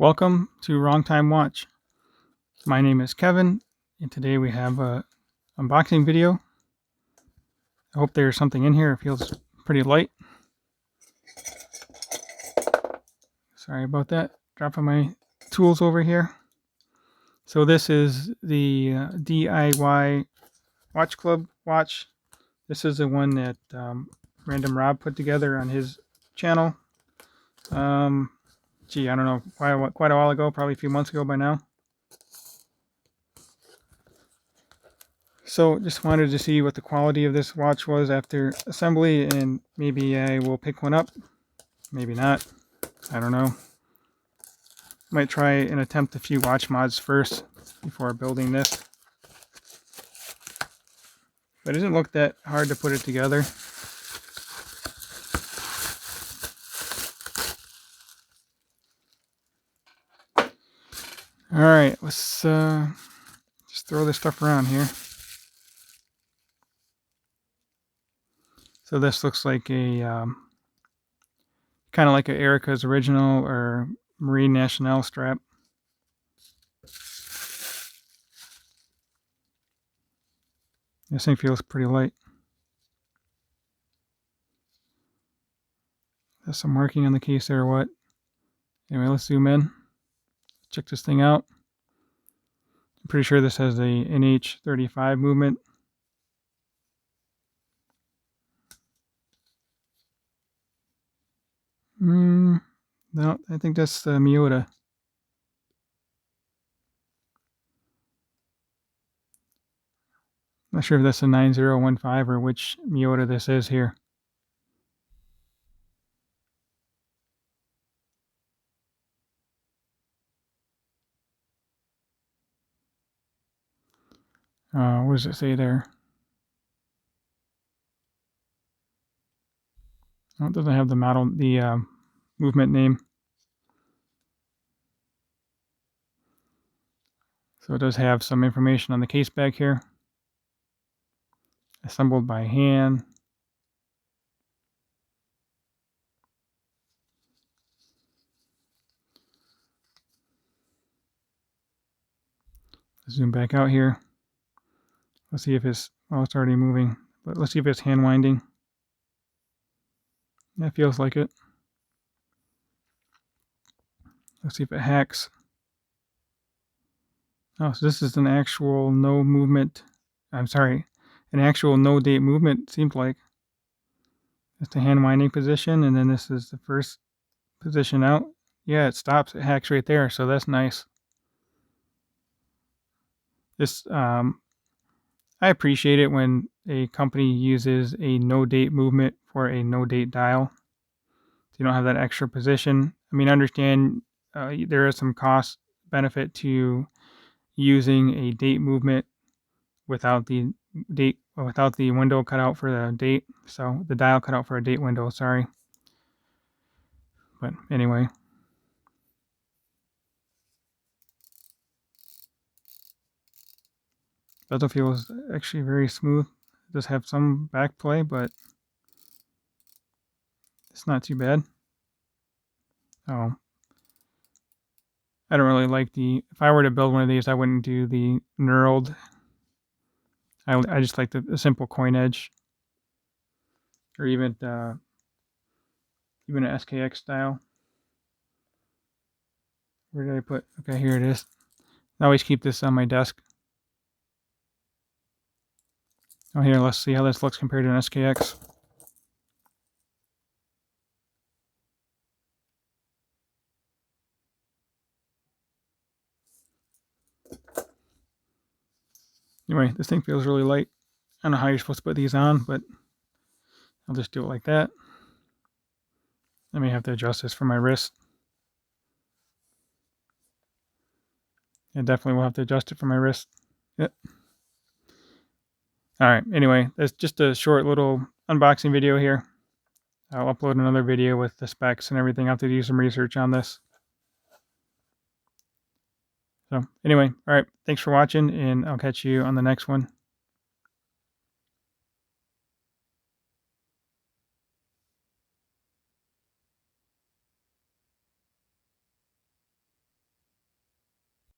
Welcome to Wrong Time Watch. My name is Kevin, and today we have a unboxing video. I hope there's something in here. It feels pretty light. Sorry about that. Dropping my tools over here. So this is the DIY Watch Club watch. This is the one that Random Rob put together on his channel. I don't know, quite a while ago, probably a few months ago by now. So just wanted to see what the quality of this watch was after assembly, and maybe I will pick one up, maybe not, I don't know. Might try and attempt a few watch mods first before building this. But it doesn't look that hard to put it together. Alright, let's just throw this stuff around here. So this looks like a kind of like a Erica's Original or Marine Nationale strap. This thing feels pretty light. There's some marking on the case there or what. Anyway, let's zoom in. Check this thing out. I'm pretty sure this has a NH35 movement. No, I think that's the Miyota. Not sure if that's a 9015 or which Miyota this is here. What does it say there? Oh, it doesn't have the model, the movement name. So it does have some information on the case back here. Assembled by hand. Zoom back out here. Let's see if it's, well, it's already moving, but let's see if it's hand winding. That feels like it. Let's see if it hacks. Oh, so this is an actual no movement. I'm sorry, an actual no date movement, seems like. It's the hand winding position, and then this is the first position out. Yeah, it stops. It hacks right there, so that's nice. This, I appreciate it when a company uses a no date movement for a no date dial. So you don't have that extra position. I mean, I understand there is some cost benefit to using a date movement without the window cut out for the date. So the dial cut out for a date window, sorry. But anyway. Bezel feels actually very smooth. It does have some back play, but it's not too bad. Oh, I don't really like the, if I were to build one of these, I wouldn't do the knurled. I just like the simple coin edge, or even an SKX style. Where did I put? Okay, here it is. I always keep this on my desk. Oh, here, let's see how this looks compared to an SKX. Anyway, this thing feels really light. I don't know how you're supposed to put these on, but I'll just do it like that. I may have to adjust this for my wrist. I definitely will have to adjust it for my wrist. Yep. Alright, anyway, that's just a short little unboxing video here. I'll upload another video with the specs and everything. I'll have to do some research on this. So anyway, alright, thanks for watching, and I'll catch you on the next one.